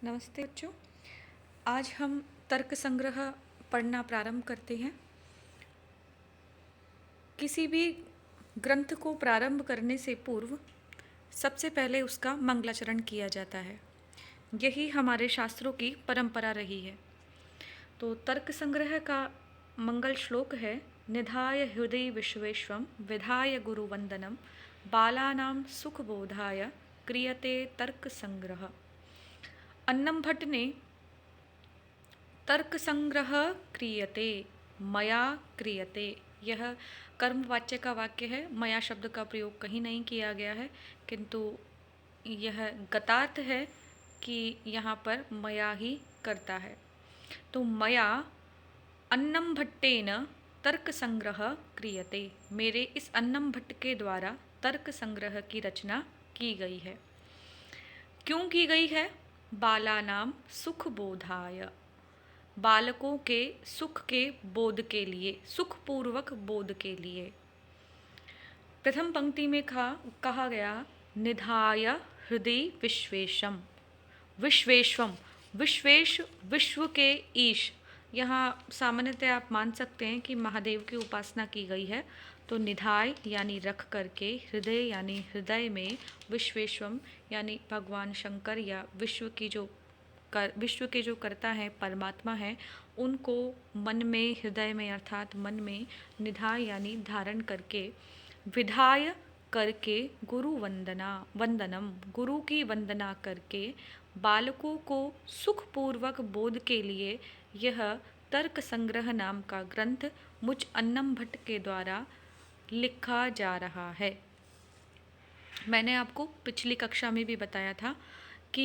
नमस्ते बच्चों। आज हम तर्क संग्रह पढ़ना प्रारंभ करते हैं। किसी भी ग्रंथ को प्रारंभ करने से पूर्व सबसे पहले उसका मंगलाचरण किया जाता है। यही हमारे शास्त्रों की परंपरा रही है। तो तर्क संग्रह का मंगल श्लोक है, निधाय हृदय विश्वेश्वम विधाय गुरुवंदनम बालानां सुखबोधाय क्रियते तर्क संग्रह। अन्नम भट्ट ने तर्क संग्रह क्रियते, मया क्रियते, यह कर्मवाच्य का वाक्य है। मया शब्द का प्रयोग कहीं नहीं किया गया है, किंतु यह गतार्थ है कि यहाँ पर मया ही करता है। तो मया अन्नम भट्टेन तर्क संग्रह क्रियते, मेरे इस अन्नम भट्ट के द्वारा तर्क संग्रह की रचना की गई है। क्यों की गई है? बालानाम सुख बोधाय, बालकों के सुख के बोध के लिए, सुखपूर्वक बोध के लिए। प्रथम पंक्ति में कहा गया निधाय हृदय विश्वेशम, विश्वेश्वम, विश्वेश विश्व के ईश। यहाँ सामान्यतः आप मान सकते हैं कि महादेव की उपासना की गई है। तो निधाय यानी रख करके, हृदय यानी हृदय में, विश्वेश्वम यानी भगवान शंकर या विश्व के जो कर्ता है, परमात्मा है, उनको मन में, हृदय में अर्थात मन में, निधाय यानी धारण करके, विधाय करके, वंदनम, गुरु की वंदना करके, बालकों को सुखपूर्वक बोध के लिए यह तर्क संग्रह नाम का ग्रंथ मुझ अन्नम भट्ट के द्वारा लिखा जा रहा है। मैंने आपको पिछली कक्षा में भी बताया था कि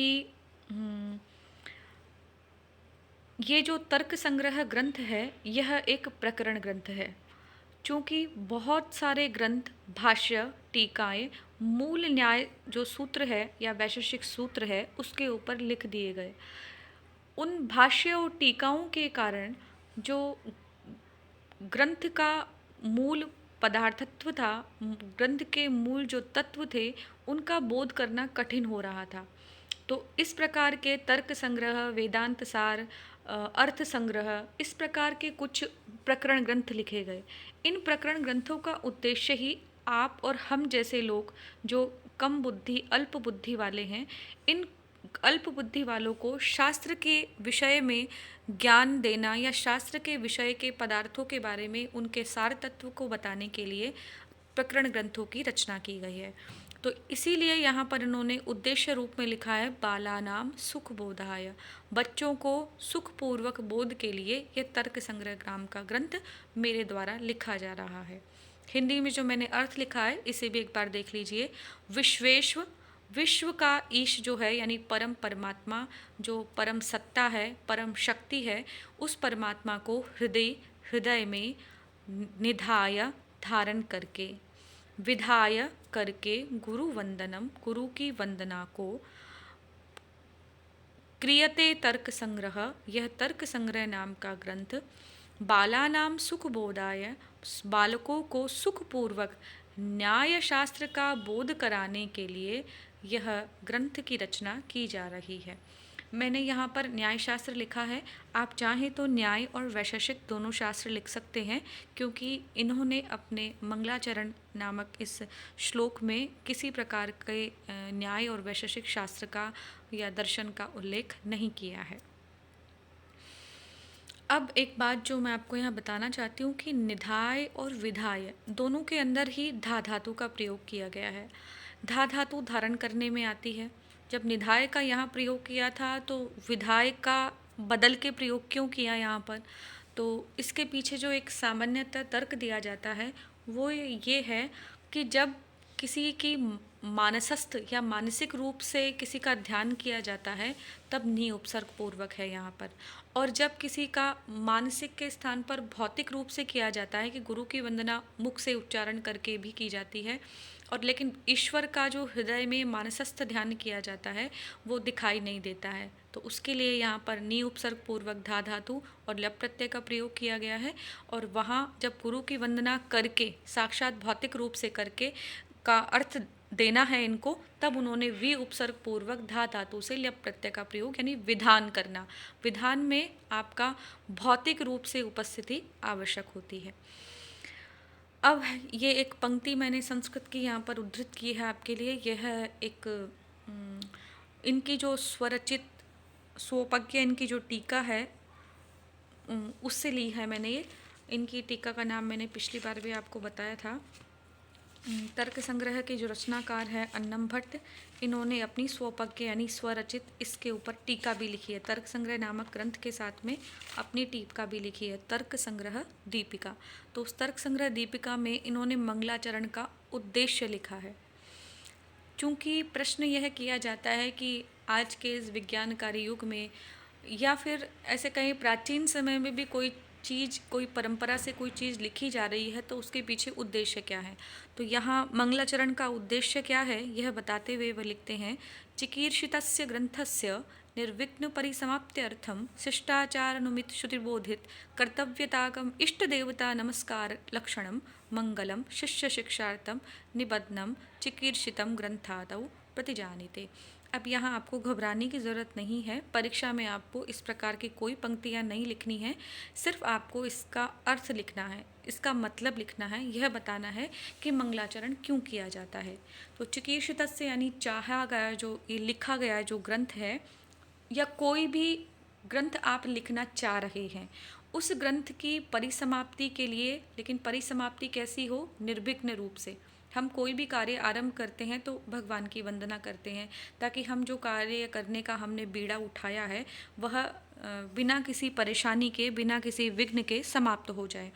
ये जो तर्क संग्रह ग्रंथ है यह एक प्रकरण ग्रंथ है। चूँकि बहुत सारे ग्रंथ, भाष्य, टीकाएं, मूल न्याय जो सूत्र है या वैशेषिक सूत्र है उसके ऊपर लिख दिए गए, उन भाष्य और टीकाओं के कारण जो ग्रंथ का मूल पदार्थत्व था, ग्रंथ के मूल जो तत्व थे, उनका बोध करना कठिन हो रहा था। तो इस प्रकार के तर्क संग्रह, वेदांत सार, अर्थ संग्रह, इस प्रकार के कुछ प्रकरण ग्रंथ लिखे गए। इन प्रकरण ग्रंथों का उद्देश्य ही आप और हम जैसे लोग जो कम बुद्धि, अल्प बुद्धि वाले हैं, इन अल्प बुद्धि वालों को शास्त्र के विषय में ज्ञान देना या शास्त्र के विषय के पदार्थों के बारे में उनके सार तत्व को बताने के लिए प्रकरण ग्रंथों की रचना की गई है। तो इसीलिए यहाँ पर इन्होंने उद्देश्य रूप में लिखा है बालानाम सुख बोधाय, बच्चों को सुखपूर्वक बोध के लिए यह तर्क संग्रह नाम का ग्रंथ मेरे द्वारा लिखा जा रहा है। हिंदी में जो मैंने अर्थ लिखा है इसे भी एक बार देख लीजिए। विश्वेश्व, विश्व का ईश जो है यानी परम परमात्मा, जो परम सत्ता है, परम शक्ति है, उस परमात्मा को हृदय में निधाय धारण करके, विधाय करके, गुरु वंदनम, गुरु की वंदना को, क्रियते तर्क संग्रह, यह तर्क संग्रह नाम का ग्रंथ, बालानाम सुख बोधाय, बालकों को सुखपूर्वक न्याय शास्त्र का बोध कराने के लिए यह ग्रंथ की रचना की जा रही है। मैंने यहाँ पर न्याय शास्त्र लिखा है, आप चाहें तो न्याय और वैशेषिक दोनों शास्त्र लिख सकते हैं, क्योंकि इन्होंने अपने मंगलाचरण नामक इस श्लोक में किसी प्रकार के न्याय और वैशेषिक शास्त्र का या दर्शन का उल्लेख नहीं किया है। अब एक बात जो मैं आपको यहाँ बताना चाहती हूँ कि निधाय और विधाय दोनों के अंदर ही धा धातु का प्रयोग किया गया है। धा धातु धारण करने में आती है। जब निधाय का यहाँ प्रयोग किया था तो विधाय का बदल के प्रयोग क्यों किया यहाँ पर? तो इसके पीछे जो एक सामान्यतः तर्क दिया जाता है वो ये है कि जब किसी की मानसस्थ या मानसिक रूप से किसी का ध्यान किया जाता है तब नी उपसर्ग पूर्वक है यहाँ पर, और जब किसी का मानसिक के स्थान पर भौतिक रूप से किया जाता है कि गुरु की वंदना मुख से उच्चारण करके भी की जाती है, और लेकिन ईश्वर का जो हृदय में मानसस्थ ध्यान किया जाता है वो दिखाई नहीं देता है, तो उसके लिए यहाँ पर नी उपसर्ग पूर्वक धा धातु और लप प्रत्यय का प्रयोग किया गया है। और वहाँ जब गुरु की वंदना करके, साक्षात भौतिक रूप से करके का अर्थ देना है इनको, तब उन्होंने वी उपसर्ग पूर्वक धा धातु से ल्यप प्रत्यय का प्रयोग यानी विधान करना। विधान में आपका भौतिक रूप से उपस्थिति आवश्यक होती है। अब ये एक पंक्ति मैंने संस्कृत की यहाँ पर उद्धृत की है आपके लिए। यह एक इनकी जो स्वरचित स्वपज्ञ इनकी जो टीका है उससे ली है मैंने ये। इनकी टीका का नाम मैंने पिछली बार भी आपको बताया था। तर्क संग्रह के जो रचनाकार हैं अन्नम भट्ट, इन्होंने अपनी स्वपज्ञ यानी स्वरचित इसके ऊपर टीका भी लिखी है। तर्क संग्रह नामक ग्रंथ के साथ में अपनी टीका भी लिखी है, तर्क संग्रह दीपिका। तो उस तर्क संग्रह दीपिका में इन्होंने मंगलाचरण का उद्देश्य लिखा है। चूँकि प्रश्न यह किया जाता है कि आज के इस विज्ञानकारी युग में या फिर ऐसे कहीं प्राचीन समय में भी कोई चीज़, कोई परंपरा से कोई चीज़ लिखी जा रही है तो उसके पीछे उद्देश्य क्या है। तो यहाँ मंगलाचरण का उद्देश्य क्या है यह बताते हुए वह लिखते हैं, चिकीर्षितस्य ग्रंथस्य निर्विघ्न परिसमाप्त्यर्थम शिष्टाचारानुमित श्रुतिबोधित कर्तव्यताकम इष्ट देवता नमस्कार लक्षणम मंगलम शिष्य शिक्षार्थम निबद्धनम चिकीर्षितम ग्रंथादौ प्रतिजानीते। अब यहाँ आपको घबराने की ज़रूरत नहीं है। परीक्षा में आपको इस प्रकार की कोई पंक्तियाँ नहीं लिखनी है, सिर्फ आपको इसका अर्थ लिखना है, इसका मतलब लिखना है, यह बताना है कि मंगलाचरण क्यों किया जाता है। तो चिकीर्षितस्य यानी चाहा गया, जो ये लिखा गया जो ग्रंथ है या कोई भी ग्रंथ आप लिखना चाह रहे हैं, उस ग्रंथ की परिसमाप्ति के लिए, लेकिन परिसमाप्ति कैसी हो, निर्विघ्न रूप से। हम कोई भी कार्य आरंभ करते हैं तो भगवान की वंदना करते हैं ताकि हम जो कार्य करने का हमने बीड़ा उठाया है वह बिना किसी परेशानी के, बिना किसी विघ्न के समाप्त हो जाए।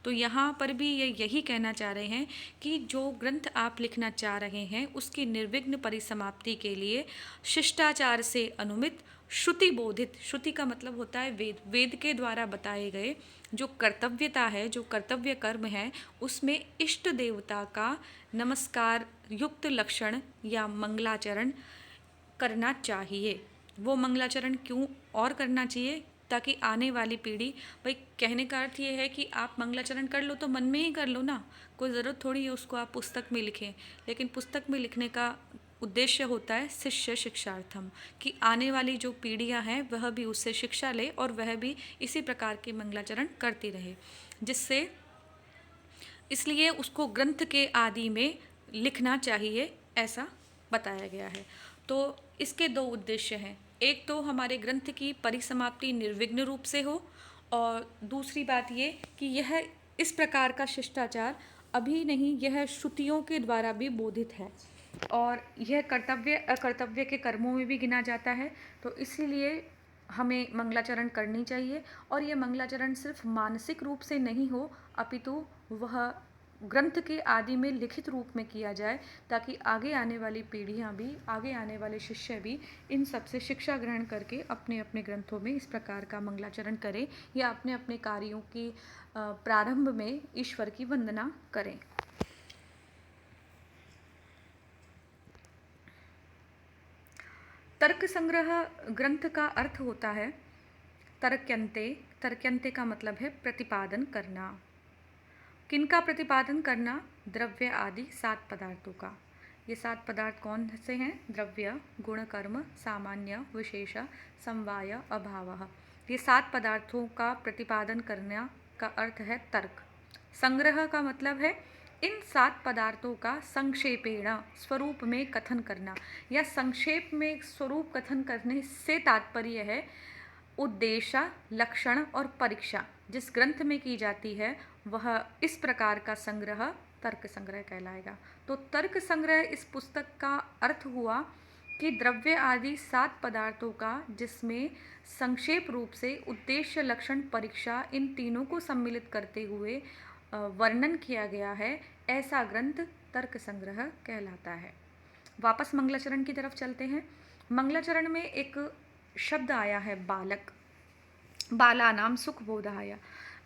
तो यहाँ पर भी ये यही कहना चाह रहे हैं कि जो ग्रंथ आप लिखना चाह रहे हैं उसकी निर्विघ्न परिसमाप्ति के लिए शिष्टाचार से अनुमित श्रुति बोधित, श्रुति का मतलब होता है वेद, वेद के द्वारा बताए गए जो कर्तव्यता है, जो कर्तव्य कर्म है, उसमें इष्ट देवता का नमस्कार युक्त लक्षण या मंगलाचरण करना चाहिए। वो मंगलाचरण क्यों और करना चाहिए, ताकि आने वाली पीढ़ी, भाई कहने का अर्थ ये है कि आप मंगलाचरण कर लो तो मन में ही कर लो ना, कोई ज़रूरत थोड़ी है उसको आप पुस्तक में लिखें। लेकिन पुस्तक में लिखने का उद्देश्य होता है शिष्य शिक्षार्थम, कि आने वाली जो पीढ़ियां हैं वह भी उससे शिक्षा ले और वह भी इसी प्रकार के मंगलाचरण करती रहे, जिससे इसलिए उसको ग्रंथ के आदि में लिखना चाहिए, ऐसा बताया गया है। तो इसके दो उद्देश्य हैं, एक तो हमारे ग्रंथ की परिसमाप्ति निर्विघ्न रूप से हो, और दूसरी बात ये कि यह इस प्रकार का शिष्टाचार अभी नहीं, यह श्रुतियों के द्वारा भी बोधित है और यह कर्तव्य अकर्तव्य के कर्मों में भी गिना जाता है। तो इसीलिए हमें मंगलाचरण करनी चाहिए, और यह मंगलाचरण सिर्फ मानसिक रूप से नहीं हो अपितु वह ग्रंथ के आदि में लिखित रूप में किया जाए, ताकि आगे आने वाली पीढ़ियां भी, आगे आने वाले शिष्य भी इन सब से शिक्षा ग्रहण करके अपने अपने ग्रंथों में इस प्रकार का मंगलाचरण करें या अपने अपने कार्यों की प्रारंभ में ईश्वर की वंदना करें। तर्क संग्रह ग्रंथ का अर्थ होता है तर्क्यन्ते। तर्क्यन्ते का मतलब है प्रतिपादन करना। किनका प्रतिपादन करना? द्रव्य आदि 7 पदार्थों का। ये 7 पदार्थ कौन से हैं? द्रव्य, गुण, कर्म, सामान्य, विशेष, समवाय, अभाव। ये 7 पदार्थों का प्रतिपादन करना का अर्थ है तर्क। संग्रह का मतलब है इन 7 पदार्थों का संक्षेपेण स्वरूप में कथन करना, या संक्षेप में स्वरूप कथन करने से तात्पर्य है उद्देश्य, लक्षण और परीक्षा जिस ग्रंथ में की जाती है वह इस प्रकार का संग्रह तर्क संग्रह कहलाएगा। तो तर्क संग्रह इस पुस्तक का अर्थ हुआ कि द्रव्य आदि 7 पदार्थों का, जिसमें संक्षेप रूप से उद्देश्य, लक्षण, परीक्षा इन तीनों को सम्मिलित करते हुए वर्णन किया गया है, ऐसा ग्रंथ तर्क संग्रह कहलाता है। वापस मंगलाचरण की तरफ चलते हैं। मंगलाचरण में एक शब्द आया है बालक, बालानाम सुख बोधाय।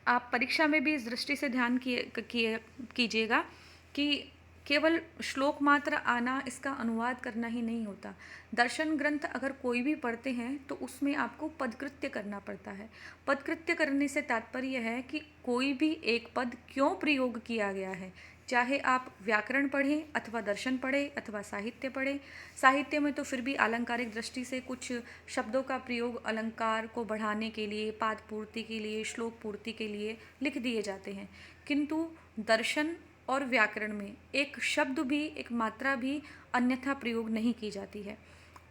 आप परीक्षा में भी इस दृष्टि से ध्यान कीजिएगा कि केवल श्लोक मात्र आना, इसका अनुवाद करना ही नहीं होता। दर्शन ग्रंथ अगर कोई भी पढ़ते हैं तो उसमें आपको पदकृत्य करना पड़ता है। पदकृत्य करने से तात्पर्य है कि कोई भी एक पद क्यों प्रयोग किया गया है, चाहे आप व्याकरण पढ़ें अथवा दर्शन पढ़ें अथवा साहित्य पढ़ें। साहित्य में तो फिर भी आलंकारिक दृष्टि से कुछ शब्दों का प्रयोग अलंकार को बढ़ाने के लिए, पाद पूर्ति के लिए, श्लोक पूर्ति के लिए लिख दिए जाते हैं, किंतु दर्शन और व्याकरण में एक शब्द भी, एक मात्रा भी अन्यथा प्रयोग नहीं की जाती है।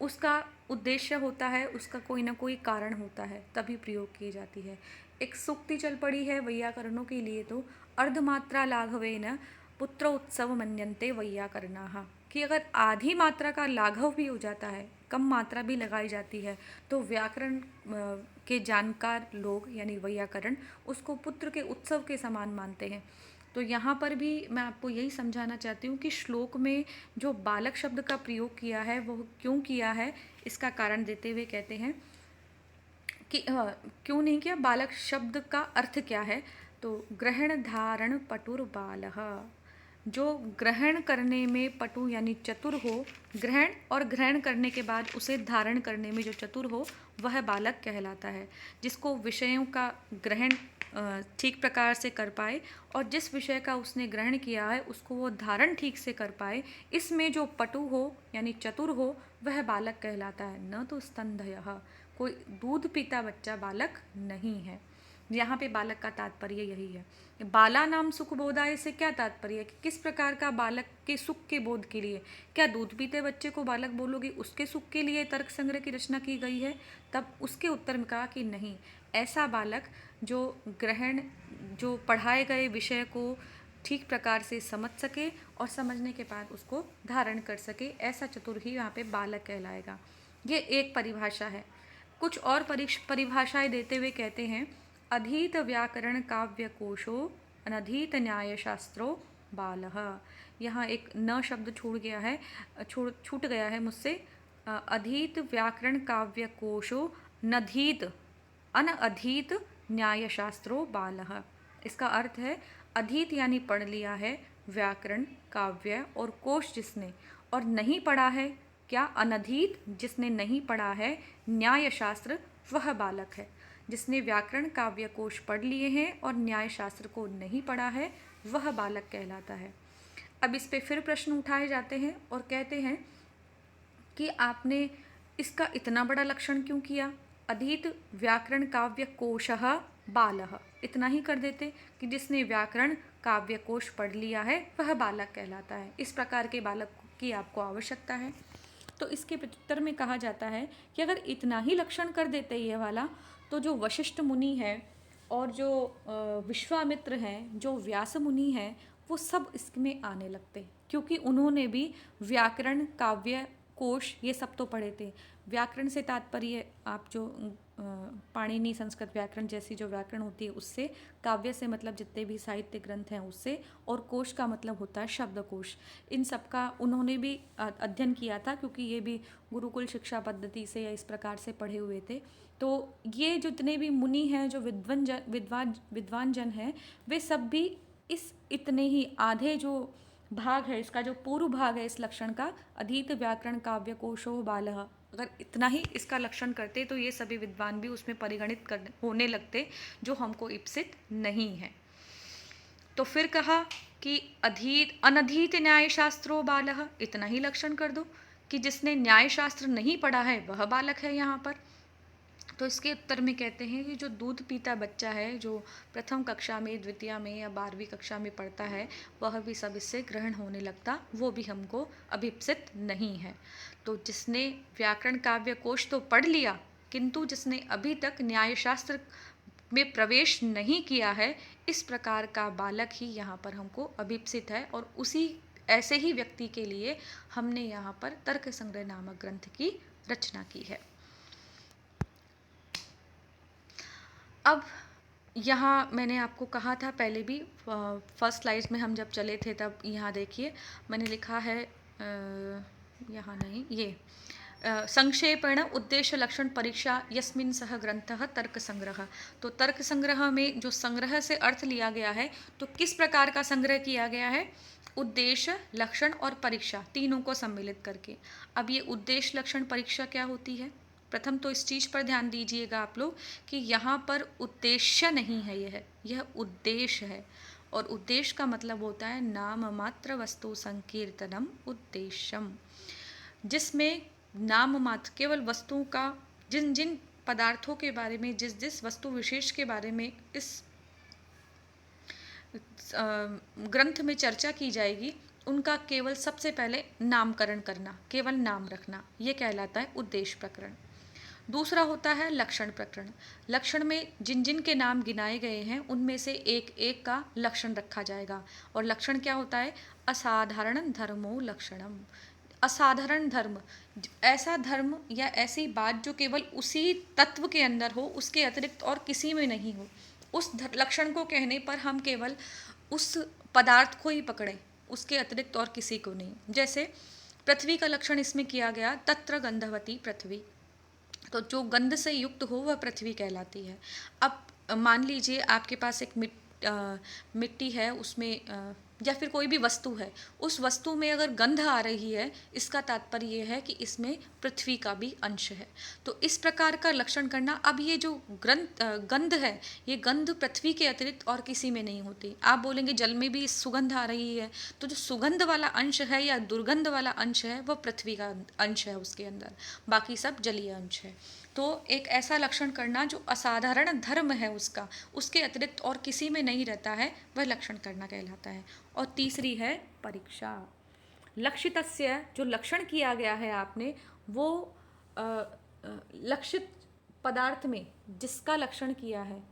उसका उद्देश्य होता है, उसका कोई ना कोई कारण होता है, तभी प्रयोग की जाती है। एक सूक्ति चल पड़ी है वैयाकरणों के लिए, तो अर्धमात्रा लाघवेन पुत्र उत्सव मन्यन्ते वैयाकरणाः, कि अगर आधी मात्रा का लाघव भी हो जाता है, कम मात्रा भी लगाई जाती है, तो व्याकरण के जानकार लोग यानी वैयाकरण उसको पुत्र के उत्सव के समान मानते हैं। तो यहाँ पर भी मैं आपको यही समझाना चाहती हूँ कि श्लोक में जो बालक शब्द का प्रयोग किया है वो क्यों किया है, इसका कारण देते हुए कहते हैं कि क्यों नहीं किया, बालक शब्द का अर्थ क्या है। तो ग्रहण धारण पटुर बालः, जो ग्रहण करने में पटु यानी चतुर हो, ग्रहण और ग्रहण करने के बाद उसे धारण करने में जो चतुर हो वह बालक कहलाता है। जिसको विषयों का ग्रहण ठीक प्रकार से कर पाए और जिस विषय का उसने ग्रहण किया है उसको वो धारण ठीक से कर पाए, इसमें जो पटु हो यानी चतुर हो वह बालक कहलाता है। न तो स्तनधयः, कोई दूध पीता बच्चा बालक नहीं है। यहाँ पे बालक का तात्पर्य यही है। बाला नाम सुख बोधाय से क्या तात्पर्य है कि किस प्रकार का बालक के सुख के बोध के लिए, क्या दूध पीते बच्चे को बालक बोलोगे उसके सुख के लिए तर्क संग्रह की रचना की गई है? तब उसके उत्तर में कहा कि नहीं, ऐसा बालक जो ग्रहण, जो पढ़ाए गए विषय को ठीक प्रकार से समझ सके और समझने के बाद उसको धारण कर सके, ऐसा चतुर ही यहाँ पे बालक कहलाएगा। ये एक परिभाषा है। कुछ और परिभाषाएं देते हुए कहते हैं, अधीत व्याकरण काव्य कोशो अनधीत न्याय शास्त्रो बालः। यहाँ एक न शब्द छूट गया है मुझसे। अधीत व्याकरण काव्य कोशो नधीत अनअधीत न्याय शास्त्रो बालः। इसका अर्थ है अधीत यानी पढ़ लिया है व्याकरण, काव्य और कोश जिसने, और नहीं पढ़ा है क्या, अनधीत जिसने नहीं पढ़ा है न्याय शास्त्र, वह बालक है। जिसने व्याकरण काव्य कोश पढ़ लिए हैं और न्याय शास्त्र को नहीं पढ़ा है वह बालक कहलाता है। अब इस पे फिर प्रश्न उठाए जाते हैं और कहते हैं कि आपने इसका इतना बड़ा लक्षण क्यों किया, अधीत व्याकरण काव्य कोशः बालः, इतना ही कर देते कि जिसने व्याकरण काव्य कोश पढ़ लिया है वह बालक कहलाता है। इस प्रकार के बालक की आपको आवश्यकता है। तो इसके प्रत्युत्तर में कहा जाता है कि अगर इतना ही लक्षण कर देते ये वाला, तो जो वशिष्ठ मुनि है और जो विश्वामित्र हैं, जो व्यास मुनि हैं, वो सब इसमें आने लगते, क्योंकि उन्होंने भी व्याकरण, काव्य, कोश ये सब तो पढ़े थे। व्याकरण से तात्पर्य आप जो पाणिनि संस्कृत व्याकरण जैसी जो व्याकरण होती है उससे, काव्य से मतलब जितने भी साहित्य ग्रंथ हैं उससे, और कोश का मतलब होता है शब्दकोश। इन सब का उन्होंने भी अध्ययन किया था, क्योंकि ये भी गुरुकुल शिक्षा पद्धति से या इस प्रकार से पढ़े हुए थे। तो ये जितने भी मुनि हैं, जो विद्वान जन हैं, वे सब भी इस इतने ही आधे जो भाग है, इसका जो पूर्व भाग है इस लक्षण का, अधीत व्याकरण काव्य कोशो बालः, अगर इतना ही इसका लक्षण करते तो ये सभी विद्वान भी उसमें परिगणित होने लगते, जो हमको इप्सित नहीं है। तो फिर कहा कि अनधीत न्याय शास्त्रो बालः, इतना ही लक्षण कर दो कि जिसने न्याय शास्त्र नहीं पढ़ा है वह बालक है यहाँ पर। तो इसके उत्तर में कहते हैं कि जो दूध पीता बच्चा है, जो प्रथम कक्षा में, द्वितीय में या 12वीं कक्षा में पढ़ता है, वह भी सब इससे ग्रहण होने लगता, वो भी हमको अभिप्सित नहीं है। तो जिसने व्याकरण काव्य कोश तो पढ़ लिया, किंतु जिसने अभी तक न्यायशास्त्र में प्रवेश नहीं किया है, इस प्रकार का बालक ही यहाँ पर हमको अभिप्सित है। और उसी ऐसे ही व्यक्ति के लिए हमने यहाँ पर तर्क संग्रह नामक ग्रंथ की रचना की है। अब यहाँ मैंने आपको कहा था पहले भी, फर्स्ट स्लाइड में हम जब चले थे तब, यहाँ देखिए मैंने लिखा है, यहाँ नहीं, ये संक्षेपेण उद्देश्य लक्षण परीक्षा यस्मिन् सह ग्रंथः तर्क संग्रह। तो तर्क संग्रह में जो संग्रह से अर्थ लिया गया है, तो किस प्रकार का संग्रह किया गया है, उद्देश्य, लक्षण और परीक्षा, तीनों को सम्मिलित करके। अब ये उद्देश्य, लक्षण, परीक्षा क्या होती है? प्रथम तो इस चीज़ पर ध्यान दीजिएगा आप लोग कि यहाँ पर उद्देश्य नहीं है, यह उद्देश्य है। और उद्देश्य का मतलब होता है नाम मात्र वस्तु संकीर्तनम उद्देश्यम, जिसमें नाम मात्र केवल वस्तुओं का, जिन जिन पदार्थों के बारे में, जिस जिस वस्तु विशेष के बारे में इस ग्रंथ में चर्चा की जाएगी, उनका केवल सबसे पहले नामकरण करना, केवल नाम रखना, ये कहलाता है उद्देश्य प्रकरण। दूसरा होता है लक्षण प्रकरण। लक्षण में जिन जिन के नाम गिनाए गए हैं उनमें से एक एक का लक्षण रखा जाएगा। और लक्षण क्या होता है? असाधारण धर्मो लक्षणम। असाधारण धर्म, ऐसा धर्म या ऐसी बात जो केवल उसी तत्व के अंदर हो, उसके अतिरिक्त और किसी में नहीं हो। उस लक्षण को कहने पर हम केवल उस पदार्थ को ही पकड़ें, उसके अतिरिक्त और किसी को नहीं। जैसे पृथ्वी का लक्षण इसमें किया गया, तत्र गंधवती पृथ्वी। तो जो गंध से युक्त हो वह पृथ्वी कहलाती है। अब मान लीजिए आपके पास एक मिट्टी है, उसमें या फिर कोई भी वस्तु है, उस वस्तु में अगर गंध आ रही है, इसका तात्पर्य ये है कि इसमें पृथ्वी का भी अंश है। तो इस प्रकार का लक्षण करना। अब ये जो गंध है, ये गंध पृथ्वी के अतिरिक्त और किसी में नहीं होती। आप बोलेंगे जल में भी सुगंध आ रही है, तो जो सुगंध वाला अंश है या दुर्गंध वाला अंश है वह पृथ्वी का अंश है उसके अंदर, बाकी सब जलीय अंश है। तो एक ऐसा लक्षण करना जो असाधारण धर्म है उसका, उसके अतिरिक्त और किसी में नहीं रहता है, वह लक्षण करना कहलाता है। और तीसरी है परीक्षा। लक्षितस्य, जो लक्षण किया गया है आपने, वो लक्षित पदार्थ में जिसका लक्षण किया है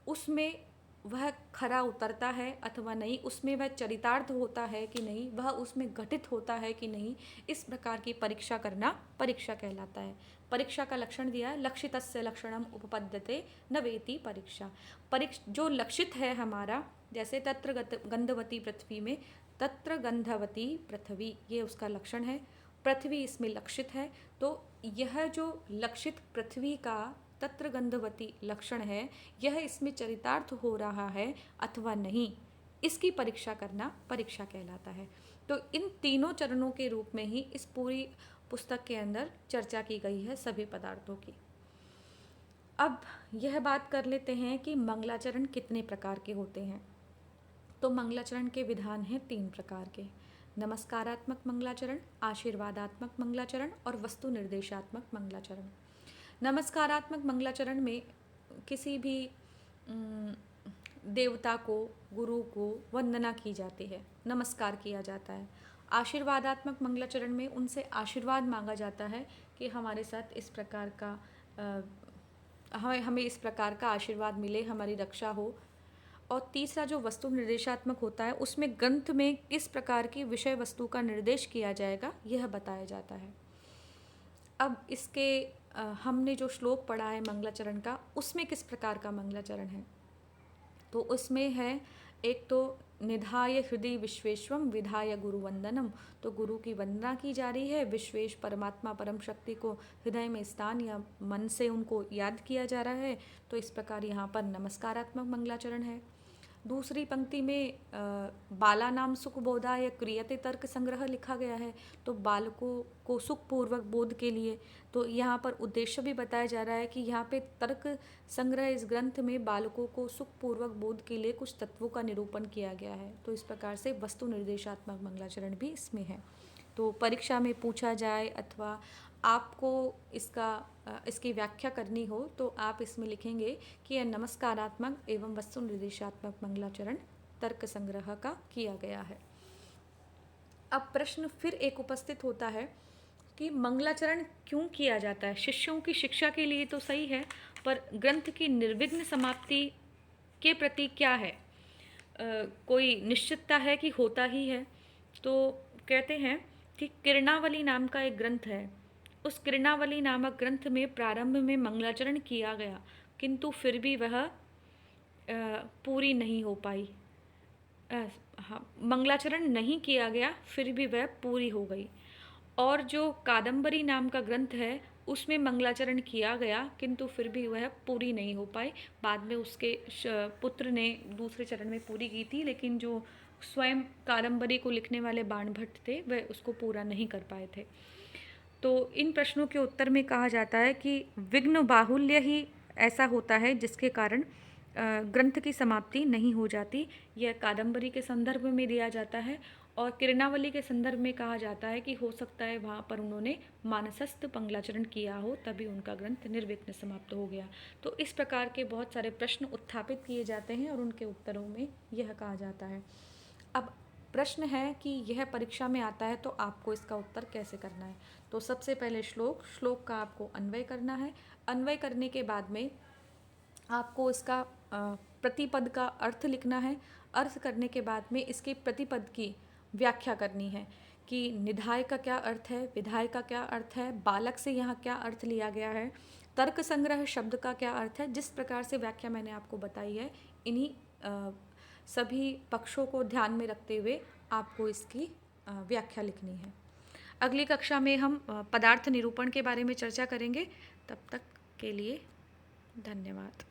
उसमें वह खरा उतरता है अथवा नहीं, उसमें वह चरितार्थ होता है कि नहीं, वह उसमें घटित होता है कि नहीं, इस प्रकार की परीक्षा करना परीक्षा कहलाता है। परीक्षा का लक्षण दिया है, लक्षितस्य लक्षणम उपपद्यते न वेति परीक्षा। जो लक्षित है हमारा, जैसे तत्र गंधवती पृथ्वी में तत्र गंधवती पृथ्वी, ये उसका लक्षण है। पृथ्वी इसमें लक्षित है, तो यह जो लक्षित पृथ्वी का तत्र गंधवती लक्षण है, यह इसमें चरितार्थ हो रहा है अथवा नहीं, इसकी परीक्षा करना परीक्षा कहलाता है। तो इन तीनों चरणों के रूप में ही इस पूरी पुस्तक के अंदर चर्चा की गई है सभी पदार्थों की। अब यह बात कर लेते हैं कि मंगलाचरण कितने प्रकार के होते हैं। तो मंगलाचरण के विधान हैं 3 प्रकार के: नमस्कारात्मक मंगलाचरण, आशीर्वादात्मक मंगलाचरण और वस्तु निर्देशात्मक मंगलाचरण। नमस्कारात्मक मंगलाचरण में किसी भी देवता को, गुरु को वंदना की जाती है, नमस्कार किया जाता है। आशीर्वादात्मक मंगलाचरण में उनसे आशीर्वाद मांगा जाता है कि हमारे साथ इस प्रकार का हमें इस प्रकार का आशीर्वाद मिले, हमारी रक्षा हो। और तीसरा जो वस्तु निर्देशात्मक होता है, उसमें ग्रंथ में किस प्रकार की विषय वस्तु का निर्देश किया जाएगा यह बताया जाता है। अब इसके हमने जो श्लोक पढ़ा है मंगलाचरण का, उसमें किस प्रकार का मंगलाचरण है, तो उसमें है एक तो निधाय हृदय विश्वेश्वम विधाय गुरु वंदनम। तो गुरु की वंदना की जा रही है, विश्वेश परमात्मा परम शक्ति को हृदय में स्थान या मन से उनको याद किया जा रहा है। तो इस प्रकार यहाँ पर नमस्कारात्मक मंगलाचरण है। दूसरी पंक्ति में बाला नाम सुखबोधाय क्रियते तर्क संग्रह लिखा गया है, तो बालकों को सुखपूर्वक बोध के लिए। तो यहाँ पर उद्देश्य भी बताया जा रहा है कि यहाँ पे तर्क संग्रह, इस ग्रंथ में बालकों को सुखपूर्वक बोध के लिए कुछ तत्वों का निरूपण किया गया है। तो इस प्रकार से वस्तु निर्देशात्मक मंगलाचरण भी इसमें है। तो परीक्षा में पूछा जाए अथवा आपको इसकी व्याख्या करनी हो, तो आप इसमें लिखेंगे कि यह नमस्कारात्मक एवं वस्तु निर्देशात्मक मंगलाचरण तर्क संग्रह का किया गया है। अब प्रश्न फिर एक उपस्थित होता है कि मंगलाचरण क्यों किया जाता है? शिष्यों की शिक्षा के लिए तो सही है, पर ग्रंथ की निर्विघ्न समाप्ति के प्रति क्या है? कोई निश्चितता है कि होता ही है? तो कहते हैं कि किरणावली नाम का एक ग्रंथ है, उस किरणावली नामक ग्रंथ में प्रारंभ में मंगलाचरण किया गया, किंतु फिर भी वह पूरी नहीं हो पाई। हाँ, मंगलाचरण नहीं किया गया, फिर भी वह पूरी हो गई। और जो कादम्बरी नाम का ग्रंथ है, उसमें मंगलाचरण किया गया, किंतु फिर भी वह पूरी नहीं हो पाई। बाद में उसके पुत्र ने दूसरे चरण में पूरी की थी, लेकिन जो स्वयं कादम्बरी को लिखने वाले बाणभट्ट थे, वह उसको पूरा नहीं कर पाए थे। तो इन प्रश्नों के उत्तर में कहा जाता है कि विघ्न बाहुल्य ही ऐसा होता है जिसके कारण ग्रंथ की समाप्ति नहीं हो जाती। यह कादंबरी के संदर्भ में दिया जाता है और किरणावली के संदर्भ में कहा जाता है कि हो सकता है वहाँ पर उन्होंने मानसस्थ मंगलाचरण किया हो, तभी उनका ग्रंथ निर्विघ्न समाप्त हो गया। तो इस प्रकार के बहुत सारे प्रश्न उत्थापित किए जाते हैं और उनके उत्तरों में यह कहा जाता है। अब प्रश्न है कि यह परीक्षा में आता है तो आपको इसका उत्तर कैसे करना है। तो सबसे पहले श्लोक का आपको अन्वय करना है। अन्वय करने के बाद में आपको इसका प्रतिपद का अर्थ लिखना है। अर्थ करने के बाद में इसके प्रतिपद की व्याख्या करनी है कि निधाय का क्या अर्थ है, विधाय का क्या अर्थ है, बालक से यहाँ क्या अर्थ लिया गया है, तर्क संग्रह शब्द का क्या अर्थ है। जिस प्रकार से व्याख्या मैंने आपको बताई है, इन्हीं सभी पक्षों को ध्यान में रखते हुए आपको इसकी व्याख्या लिखनी है। अगली कक्षा में हम पदार्थ निरूपण के बारे में चर्चा करेंगे। तब तक के लिए धन्यवाद।